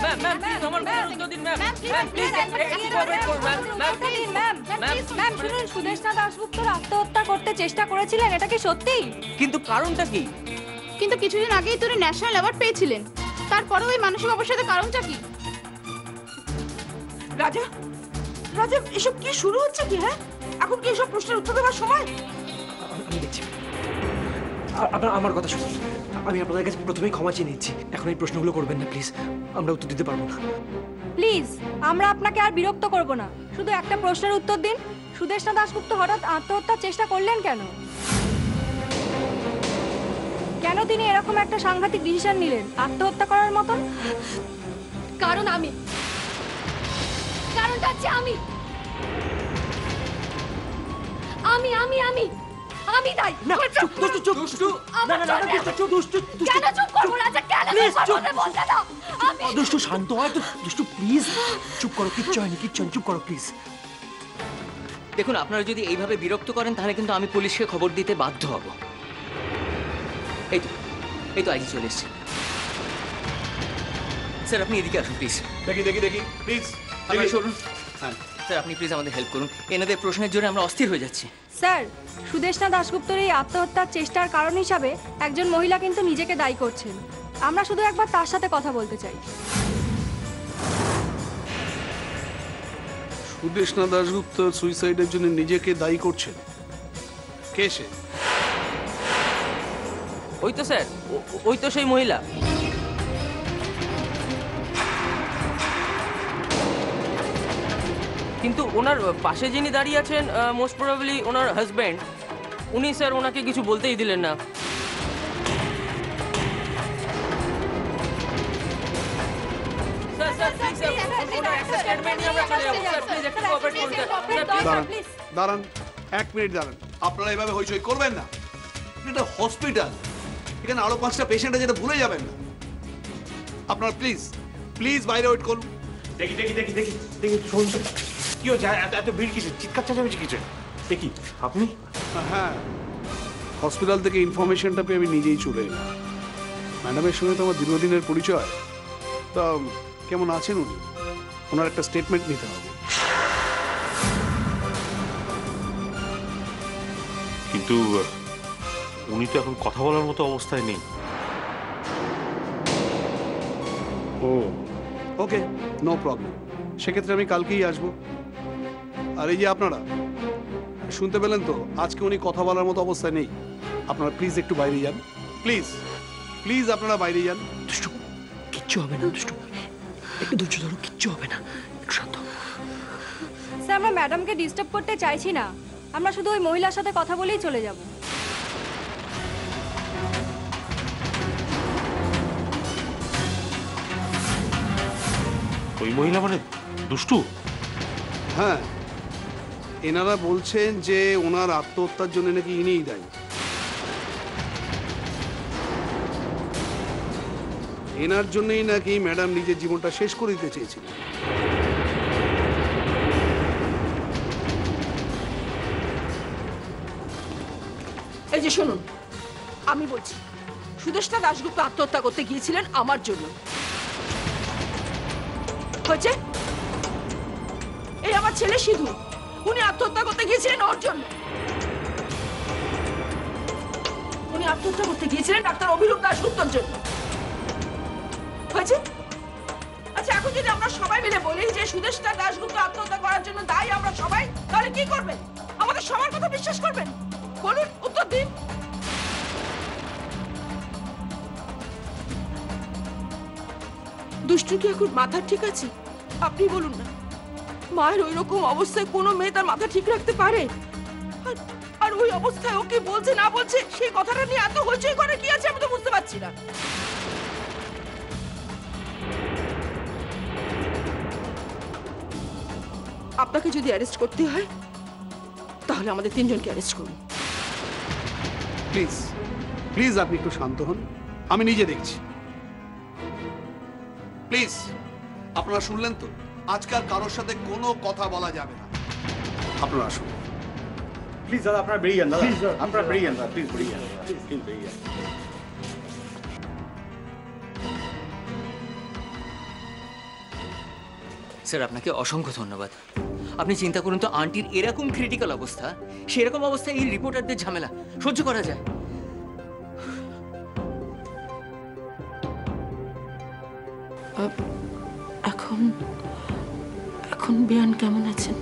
Ma'am please আমার উত্তর দিন ম্যাম। ম্যাম প্লিজ একটু কোঅপারেট করুন ম্যাম। ম্যাম শুনুন, সুদেষ্ণা দাশগুপ্তর আত্মহত্যা করতে চেষ্টা করেছিলেন, এটা কি সত্যি? কিন্তু কারণটা কি? কিন্তু কিছুদিন আগেই তিনি ন্যাশনাল অ্যাওয়ার্ড পেয়েছিলেন, তারপরে ওই মানসিক অবসাদের কারণটা কি? রাজা, রাজা এসব কি শুরু হচ্ছে কি? হ্যাঁ, এখন কি এসব প্রশ্নের উত্তর দেওয়ার সময়? আমি দেখছি। আমার কথা শুনুন, আমি আপনাদের কাছে প্রথমেই ক্ষমা চেয়ে নিচ্ছি। এখন এই প্রশ্নগুলো করবেন না প্লিজ, আমরা উত্তর দিতে পারবো না। প্লিজ, আমরা আপনাকে আর বিরক্ত করব না, শুধু একটা প্রশ্নের উত্তর দিন। সুদেষ্ণা দাশগুপ্ত হঠাৎ আত্মহত্যার চেষ্টা করলেন কেন? কেন তিনি এরকম একটা সাংঘাতিক ডিসিশন নিলেন আত্মহত্যা করার মতন? কারণ কারণটা হচ্ছে আমি তাই। না চুপ দুষ্টু, দুষ্টু না না না দুষ্টু, দুষ্টু কেন চুপ করব রাজা? কেন চুপ করব বলতে দাও। আমি দুষ্টু শান্ত হয় তো, দুষ্টু প্লিজ চুপ করো, কিচ্ছু হয়নি, চুপ করো প্লিজ। দেখুন, আপনারা যদি এইভাবে বিরক্ত করেন তাহলে কিন্তু আমি পুলিশকে খবর দিতে বাধ্য হব। এই তো আইজি চলে এসছে। স্যার আপনি এদিকে আসুন প্লিজ। দেখি প্লিজ শুনুন স্যার, আপনি প্লিজ আমাদের হেল্প করুন। এনাদের প্রশ্নের জন্য আমরা অস্থির হয়ে যাচ্ছি। স্যার, সুদেষ্ণা দাশগুপ্তর এই আত্মহত্যার চেষ্টার কারণ হিসাবে একজন মহিলা কিন্তু নিজেকে দায়ী করছেন। আমরা শুধু একবার তার সাথে কথা বলতে চাই। সুদেষ্ণা দাশগুপ্ত সুইসাইডের জন্য নিজেকে দায়ী করছেন? কে সে? ওই তো স্যার, ওই তো সেই মহিলা। কিন্তু ওনার পাশে যিনি দাঁড়িয়ে আছেন মোস্ট প্রবাবলি ওনার হাজব্যান্ড। উনি স্যার ওনাকে কিছু বলতেই দিলেন না। দাঁড়ান, 1 মিনিট দাঁড়ান। আপনারা এভাবে হইচই করবেন না, এটা হসপিটাল, এখানে আরো 5টা পেশেন্ট আছে, যেটা ভুলে যাবেন না। আপনারা প্লিজ বাইরে ওয়েট করুন। দেখি শুনুন তো, কি হচ্ছে? এত ভিড় কিসের? চিৎকার চেঁচামেচি কিসের? দেখি আপনি? হ্যাঁ, হসপিটাল থেকে ইনফরমেশনটা পেয়ে আমি নিজেই চলে এলাম। ম্যাডামের সঙ্গে তো আমার দীর্ঘদিনের পরিচয়। তা কেমন আছেন উনি? ওনার একটা স্টেটমেন্ট নিতে হবে। কিন্তু উনি তো এখন কথা বলার মতো অবস্থায় নেই। ওকে, নো প্রবলেম। সেক্ষেত্রে আমি কালকেই আসবো। আর এই যে আপনারা শুনতে পেলেন তো, আজকে উনি কথা বলার মতো অবস্থায় নেই। আপনারা প্লিজ একটু বাইরে যান, প্লিজ আপনারা বাইরে যান। দুষ্টু কিচ্ছু হবে না, দুষ্টু একটু ধৈর্য ধরো, কিচ্ছু হবে না, একটু শান্ত। স্যার, আমরা ম্যাডামকে ডিস্টার্ব করতে চাইছি না, আমরা শুধু ওই মহিলার সাথে কথা বলেই চলে যাব। ওই মহিলা মানে দুষ্টু? হ্যাঁ, এনারা বলছেন যে ওনার আত্মহত্যার জন্য নাকি ইনিই দায়ী। এনার জন্যই নাকি ম্যাডাম নিজের জীবনটা শেষ করে দিতে চেয়েছিলেন। এই যে শুনুন, আমি বলছি, সুদেষ্ণা দাশগুপ্ত আত্মহত্যা করতে গিয়েছিলেন আমার জন্য। হয়েছে? এই আমার ছেলে সিধু, উনি আত্মহত্যা করতে গিয়েছিলেন ওর জন্য। উনি আত্মহত্যা করতে গিয়েছিলেন ডাক্তার অভিরূপ দাশগুপ্তর জন্য। হয়েছে? আচ্ছা, এখন যদি আমরা সবাই মিলে বলি যে সুদেষ্ণা দাশগুপ্ত আত্মহত্যা করার জন্য দায়ী আমরা সবাই, তাহলে কি করবেন? আমাদের সবার কথা বিশ্বাস করবেন? বলুন, উত্তর দিন। দুষ্টু কি এখন মাথা ঠিক আছে? আপনি বলুন না। মায়ের ওই রকম অবস্থায় কোনো মেয়ে তার মাথা ঠিক রাখতে পারে? আর ওই অবস্থায় ও কি বলছে না বলছে সেই কথাটা নিয়ে এত হইচই করে কি আছে আমি তো বুঝতে পারছি না। আপনাকে যদি অ্যারেস্ট করতে হয় তাহলে আমাদের 3 জনকে অ্যারেস্ট করুন। প্লিজ আপনি একটু শান্ত হন, আমি নিজে দেখছি। প্লিজ, আপনারা শুনলেন তো, আজকাল কারোর সাথে কোনো কথা বলা যাবে না। আপনারা আসুন। প্লিজ দাদা, আপনারা বেরিয়ে যান। দাদা আপনারা বেরিয়ে যান, দাদা প্লিজ বেরিয়ে যান, প্লিজ বেরিয়ে যান। স্যার আপনাকে অসংখ্য ধন্যবাদ। আপনি চিন্তা করুন তো, আন্টির এরকম ক্রিটিক্যাল অবস্থা, সেরকম অবস্থায় এই রিপোর্টারদের ঝামেলা সহ্য করা যায়? এখন এখন বিয়ান কেমন আছেন?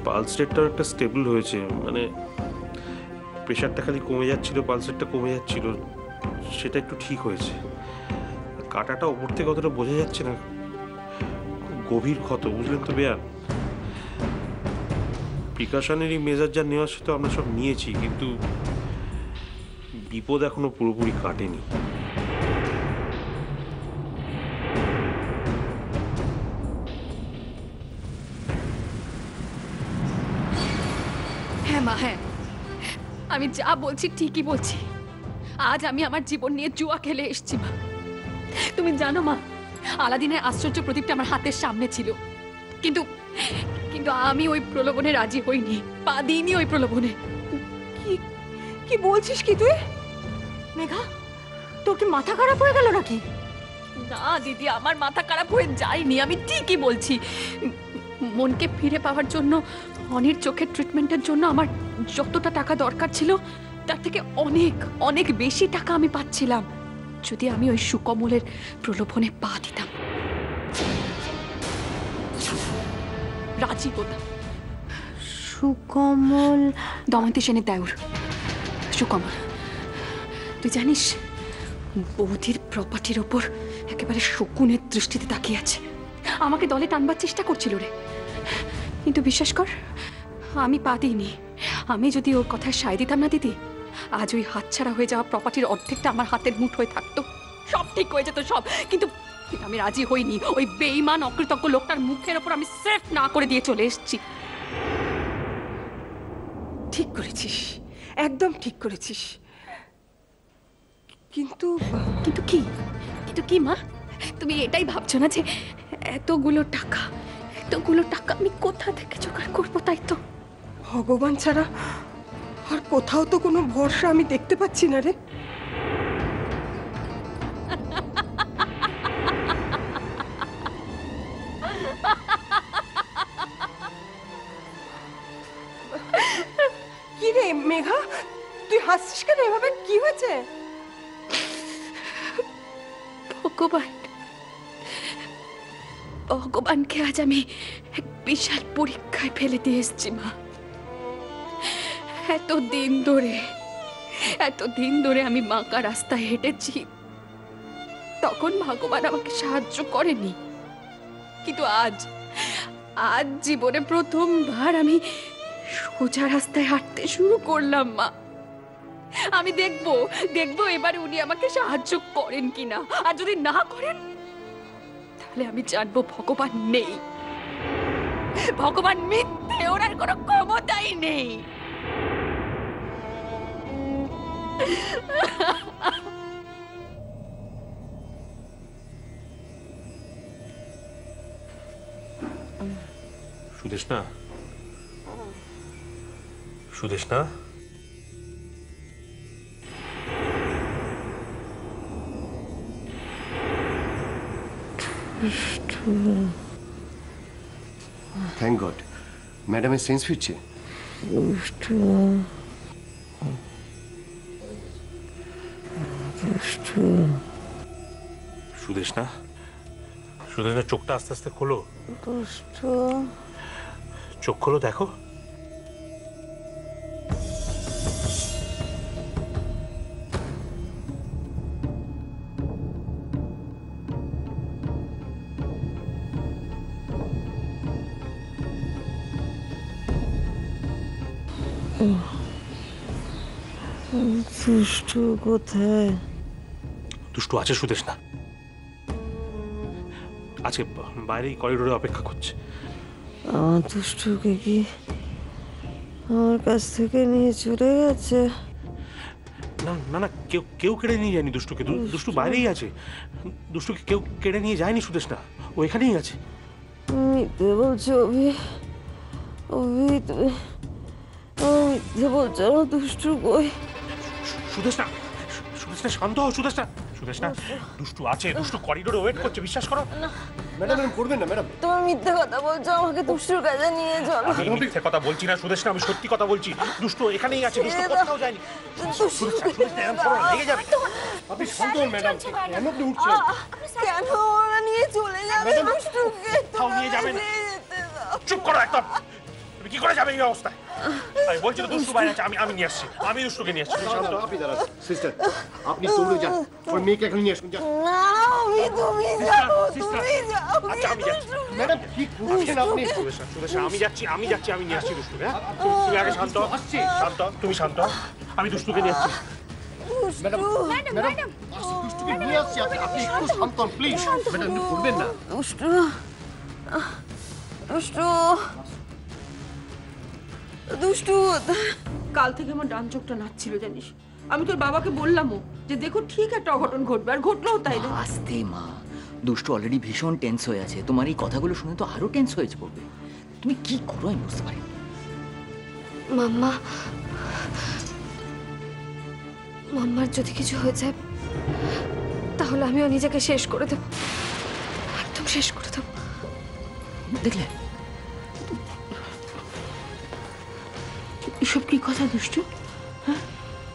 পালস রেটটাও একটা স্টেবল হয়েছে, মানে প্রেশারটা খালি কমে যাচ্ছিল, পালস রেটটা কমে যাচ্ছিল, সেটা একটু ঠিক হয়েছে। কাটাটা ওপর থেকে অতটা বোঝা যাচ্ছে না, খুব গভীর ক্ষত, বুঝলেন তো বেয়ার। প্রিকশনারি মেজার যা নেওয়া সেটা আমরা সব নিয়েছি, কিন্তু বিপদ এখনো পুরোপুরি কাটেনি। হ্যাঁ মা, হ্যাঁ, আমি যা বলছি ঠিকই বলছি। আজ আমি আমার জীবন নিয়ে জুয়া খেলে এসেছি মা। তুমি জানো মা, আলাদিনের আশ্চর্য প্রদীপটা আমার হাতের সামনে ছিল, কিন্তু কিন্তু আমি ওই প্রলোভনে রাজি হইনি, পা দিইনি ওই প্রলোভনে। কি কি বলছিস কি তুই? মেঘা, তোর কি মাথা খারাপ হয়ে গেল নাকি? না দিদি, আমার মাথা খারাপ হয়ে যায়নি, আমি ঠিকই বলছি। মনকে ফিরে পাওয়ার জন্য, অনির চোখের ট্রিটমেন্টের জন্য আমার যতটা টাকা দরকার ছিল তার থেকে অনেক অনেক বেশি টাকা আমি পাচ্ছিলাম যদি আমি ওই সুকমলের প্রলোভনে পা দিতাম, রাজি হতাম। সুকমল? দময়ন্তী সেনের দেওর সুকমল। তুই জানিস, বৌদির প্রপার্টির ওপর একেবারে শকুনের দৃষ্টিতে তাকিয়ে আছে, আমাকে দলে টানবার চেষ্টা করছিল রে। কিন্তু বিশ্বাস কর, আমি পা দিইনি। আমি যদি ওর কথায় সায় দিতাম না দিদি, আজ ওই হাতছাড়া হয়ে যাওয়া প্রপার্টির অর্ধেকটা আমার হাতের মুঠোয় থাকতো, সব ঠিক হয়ে যেত সব। কিন্তু আমি রাজি হইনি। ওই বেঈমান অকৃতজ্ঞ লোকটার মুখের ওপর আমি সেফ না করে দিয়ে চলে এসেছি। ঠিক করেছিস, একদম ঠিক করেছিস। কিন্তু কিন্তু কি? কিন্তু কি মা? তুমি এটাই ভাবছো না যে এতগুলো টাকা আমি কোথা থেকে জোগাড় করবো? তাই তো ভগবান ছাড়া আর কোথাও তো কোনো ভরসা আমি দেখতে পাচ্ছি না রে। কি রে মেঘা, তুই হাসছিস কেন এভাবে? কি হয়েছে? ভগবানকে আজ আমি এক বিশাল পরীক্ষায় ফেলে দিয়ে এসেছি মা। এতদিন ধরে আমি বাঁকা রাস্তায় হেঁটেছি, তখন ভগবান আমাকে সাহায্য করেনি। কিন্তু আজ জীবনে প্রথমবার আমি সোজা রাস্তায় হাঁটতে শুরু করলাম মা। আমি দেখবো এবারে উনি আমাকে সাহায্য করেন কিনা। আর যদি না করেন, তাহলে আমি জানবো ভগবান নেই, ভগবান মিথ্যে, ওনার কোনো ক্ষমতাই নেই। সুদেষ্ণা, সুদেষ্ণা, থ্যাংক গড ম্যাডামের সেন্স ফিরছে। সুদেষ্ণা, সুদেষ্ণা, চোখটা আস্তে আস্তে খোলো, চোখ খোলো, দেখো। দুষ্টু কোথায়? দুষ্টু আছে সুদেষ্ণা, আজকে বাইরে করিডোরে অপেক্ষা করছে। আমার দুষ্টুকে কি আমার কাছ থেকে নিয়ে চলে গেছে? না না না, কেউ কেড়ে নিয়ে যায়নি দুষ্টুকে। দুষ্টু বাইরেই আছে, দুষ্টুকে কেউ কেড়ে নিয়ে যায়নি সুদেষ্ণা, ও এখানেই আছে। মিথ্যে বলছো অভি, তুমি মিথ্যে বলছো। আমার দুষ্টু কই? সুদেষ্ণা, শান্ত হও সুদেষ্ণা। সুদেষ্ণা, দুষ্টু আছে, দুষ্টু করিডোরে ওয়েট করছে, বিশ্বাস করো। ম্যাডাম এরকম করবেন না ম্যাডাম। তুমি মিথ্যে কথা বলছো, আমাকে দুষ্টুর কাছে নিয়ে চলো। আমি মিথ্যে কথা বলছি না সুদেষ্ণা, আমি সত্যি কথা বলছি। দুষ্টু এখানেই আছে, দুষ্টু কোথাও যায়নি। সুদেষ্ণা, এরকম করো না, লেগে যাবে। আপনি শান্ত হন ম্যাডাম, কেন আপনি উঠছেন? কেন ওরা নিয়ে চলে যাবে দুষ্টুকে? কোথাও নিয়ে যাবে না। চুপ করো একদম। তুমি কি করে যাবে এই অবস্থায়? আমি বলছি তো দুষ্টু বাইরে আছে, আমি নিয়ে আসছি, আমি দুষ্টুকে নিয়ে আসছি। শান্ত। আপনি দাঁড়ান সিস্টার, আপনি দৌড়ে যান, ওর মেয়েকে এখন নিয়ে আসুন। যান। না, তুমি যাও, তুমি যাও। আচ্ছা আমি যাচ্ছি। ম্যাডাম কি করছেন আপনি? সুদেষ্ণা, আমি যাচ্ছি, আমি নিয়ে আসছি দুষ্টুকে। হ্যাঁ, তুমি আগে শান্ত, শান্ত, তুমি শান্ত, আমি দুষ্টুকে নিয়ে আসছি। ম্যাডাম ম্যাডাম দুষ্টুকে নিয়ে আসছি, আপনি একটু শান্ত হন প্লিজ। ম্যাডাম আপনি করবেন না। দুষ্টু, দুষ্টু, দুষ্টু। কাল থেকে আমার ডান চোখটা নাচছিল জানিস। আমি তোর বাবাকে বললামও যে দেখো ঠিক একটা অঘটন ঘটবে, আর ঘটলেও তাই। আস্তে মা, দুষ্টু অলরেডি ভীষণ টেন্স হয়ে আছে, তোমার এই কথাগুলো শুনে তো আরো টেন্স হয়ে পড়বে। তুমি কি করো আমি বুঝতে পারি। মাম্মা, মাম্মার যদি কিছু হয়ে যায় তাহলে আমিও নিজেকে শেষ করে দেব, একদম শেষ করে দেব। দেখলে এসব কি কথা দুষ্টু? হ্যাঁ,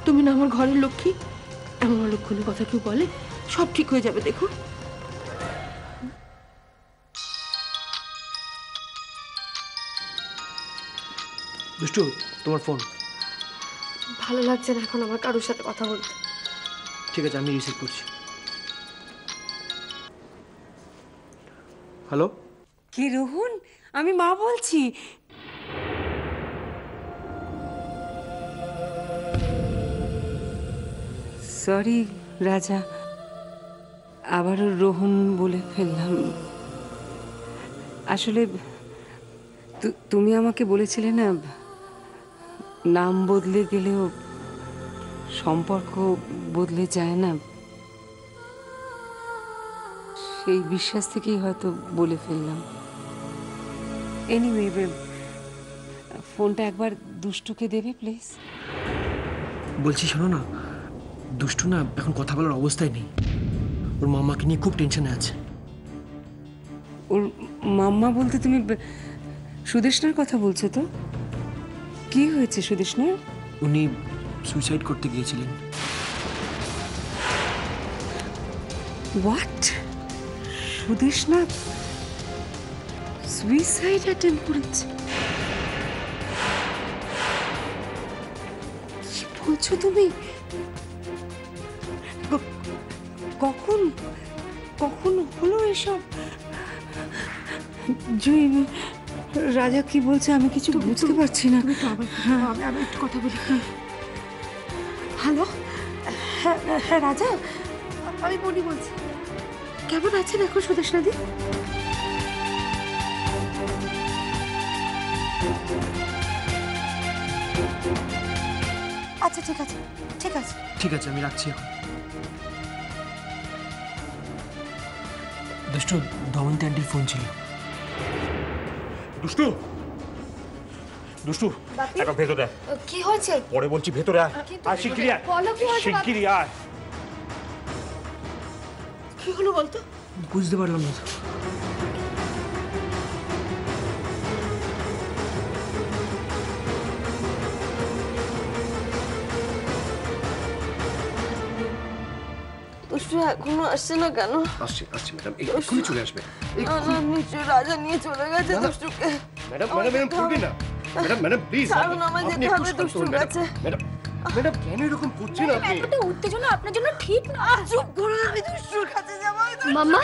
তুমি না আমার ঘরের লক্ষ্মী, এমন অলক্ষণের কথা কেউ বলে? সব ঠিক হয়ে যাবে দেখো। দুষ্টু, তোমার ফোন। ভালো লাগছে না এখন আমার কারোর সাথে কথা বলতে। ঠিক আছে, আমি রিসিভ করছি। হ্যালো, কি রোহন, আমি মা বলছি। সরি রাজা, আবারও রোহন বলে ফেললাম। আসলে তুমি আমাকে বলেছিলে না, নাম বদলে গেলেও সম্পর্ক বদলে যায় না। সেই বিশ্বাস থেকেই হয়তো বলে ফেললাম। এনিওয়ে, ফোনটা একবার দুষ্টুকে দেবে প্লিজ। বলছি শোনো না, দুষ্টু না এখন কথা বলার অবস্থায় নেই, ওর মাম্মাকে নিয়ে খুব টেনশনে আছে। ওর মাম্মা বলতে তুমি সুদেষ্ণার কথা বলছো তো? কি হয়েছে সুদেষ্ণার? উনি সুইসাইড করতে গিয়েছিলেন। হোয়াট? সুদেষ্ণা সুইসাইড অ্যাটেম্প করেছে? কি বলছো তুমি? কখন কখন হলো এসব? জুই, রাজা কি বলছে আমি কিছু বুঝতে পারছি না। আমি একটু কথা বলি। হ্যালো, হ্যাঁ রাজা, আমি বনি বলছি। কেমন আছেন এখন সুদেষ্ণাদি? আচ্ছা ঠিক আছে, ঠিক আছে, ঠিক আছে, আমি রাখছি এখন। দুষ্টু, ধমন্তী আন্টির ফোন ছিল। দুষ্টু, দুষ্টু একবার ভেতরে আয়। কি হয়েছে? পরে বলছি, ভেতরে আয়। আর শিগগিরই আয়, বলো কি হয়েছে? শিগগিরই আয়। কি হলো বলতো? বুঝতে পারলাম না। দুষ্টু এখনো আসছে না কেন? আসছি আসছি ম্যাডাম, এক্ষুনি চলে আসবে। না না, নিশ্চয়ই রাজা নিয়ে চলে গেছে দুষ্টুকে। ম্যাডাম ম্যাডাম এরকম করবেন না। ম্যাডাম ম্যাডাম প্লিজ, ছাড়ুন, আমায় যেতে হবে দুষ্টুর কাছে। ম্যাডাম ম্যাডাম কেন এরকম করছেন আপনি? এতটা উত্তেজনা আপনার জন্য ঠিক না। চুপ করো, আমি দুষ্টুর কাছে যাবো। মাম্মা,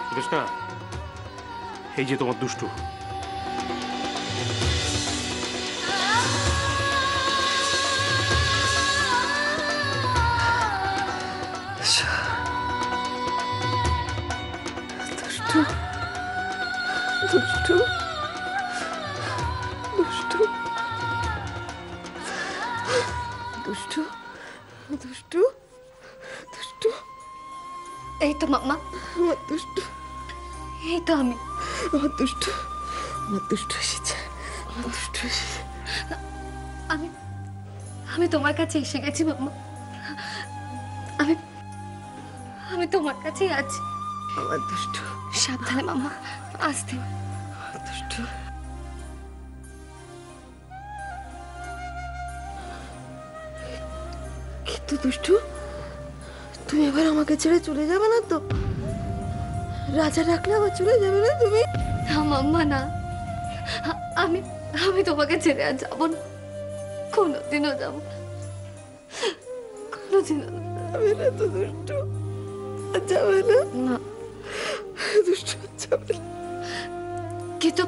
সুদেষ্ণা, এই যে তোমার দুষ্টু। দুষ্টু, দুষ্টু, দুষ্টু, দুষ্টু, দুষ্টু। এই তো মাম্মা, আমার দুষ্টু, এই তো আমি। আমার দুষ্টু, আমার দুষ্টু এসেছে, আমার দুষ্টু এসেছে। আমি আমি তোমার কাছে এসে গেছি মাম্মা। আমি আমি তোমার কাছেই আছি। আমার দুষ্টু, সাবধানে মাম্মা, আসতে। দুষ্টু। কিন্তু দুষ্টু, তুমি এবার আমাকে ছেড়ে চলে যাবে না তো? রাজা ডাকলে আবার চলে যাবে না তুমি? না মাম্মা, না। আমি আমি তোমাকে ছেড়ে আর যাবো না, কোনোদিনও যাবো না, কোনোদিনও না। যাবে না তো দুষ্টু? যাবে না? না দুষ্টু যাবে না। কিন্তু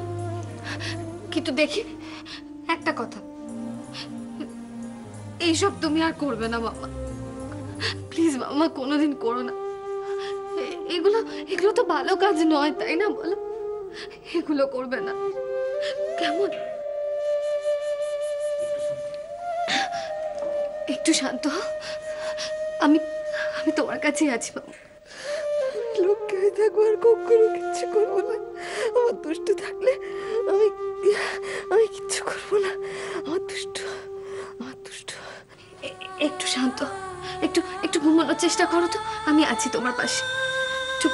কিন্তু দেখি একটা কথা, এইসব তুমি আর করবে না মাম্মা, প্লিজ মাম্মা, কোনোদিন করো না। এগুলো এগুলো তো ভালো কাজ নয়, তাই না বলো? এগুলো করবে না, কেমন? একটু শান্ত হও। আমি আমি তোমার কাছেই আছি মাম্মা। লোককে হয়ে থাকবো, আর কখনো কিচ্ছু করবো না। আমার দুষ্টু থাকলে আমি আমি কিচ্ছু করবো না। আমার দুষ্টু, আমার দুষ্টু। একটু শান্ত, একটু একটু ঘুমানোর চেষ্টা করো তো, আমি আছি তোমার পাশে। একটু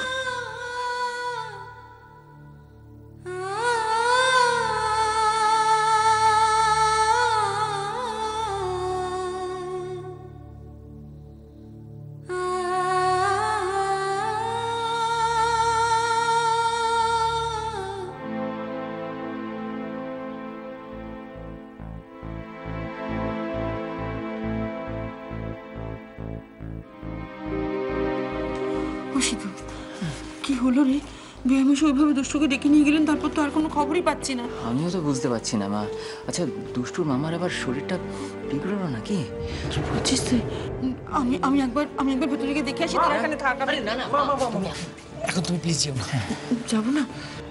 কি হলো রে? বেয়ামেশ ওইভাবে দুষ্টুকে ডেকে নিয়ে গেলেন, তারপর তো আর কোনো খবরই পাচ্ছি না। আমিও তো বুঝতে পারছি না মা। আচ্ছা, দুষ্টুর মামার আবার শরীরটা বিগড়লো নাকি? কি বলছিস তুই? আমি একবার ভেতরে গিয়ে দেখে আসি। তোরা এখানে থাক। না না, এখন তুমি প্লিজ যেও না। যাবো না?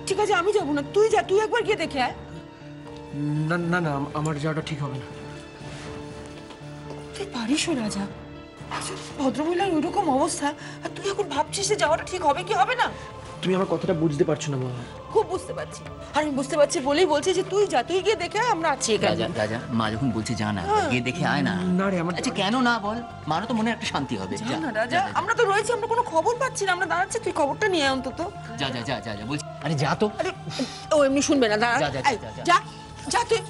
ঠিক আছে, আমি যাবো না, তুই যা, তুই একবার গিয়ে দেখে আয়। না না না, আমার যাওয়াটা ঠিক হবে না। তুই পারিস ও রাজা? একজন ভদ্রমহিলার ওইরকম অবস্থা, আর তুই এখন ভাবছিস যে যাওয়াটা ঠিক হবে কি হবে না? তুমি আমার কথাটা বুঝতে পারছো না মা। খুব বুঝতে পারছি, আর আমি বুঝতে পারছি বলেই বলছি যে তুই যা, তুই গিয়ে দেখে আয়, আমরা আছি এখানে। রাজা রাজা, মা যখন বলছে যা না, গিয়ে দেখে আয় না। না রে, আমার আচ্ছা কেন না বল, মারও তো মনে একটা শান্তি হবে। যা না রাজা, আমরা তো রয়েছি, আমরা কোনো খবর পাচ্ছি না, আমরা দাঁড়াচ্ছি, তুই খবরটা নিয়ে আয় অন্তত। যা যা যা যা যা বলছি। আরে যা তো। আরে ও এমনি শুনবে না, দাঁড়া। যা, যা, এই, যা, যা। যা যা তুই।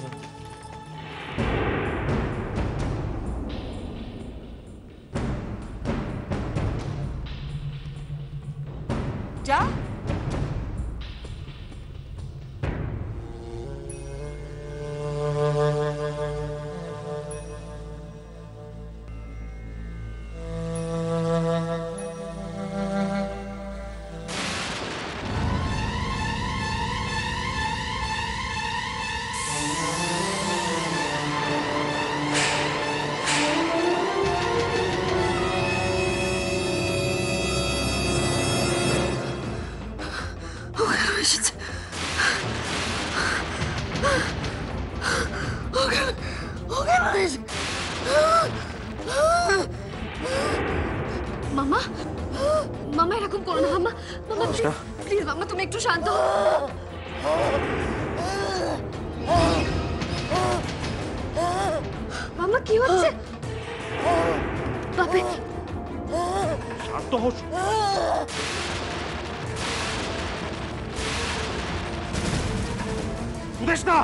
যা। মামা, মামা এরকম করো না মামা। মামা প্লিজ মামা, তুমি একটু শান্ত হও। মামা কি হচ্ছে? বাপে, শান্ত হোস। সুদেশ না।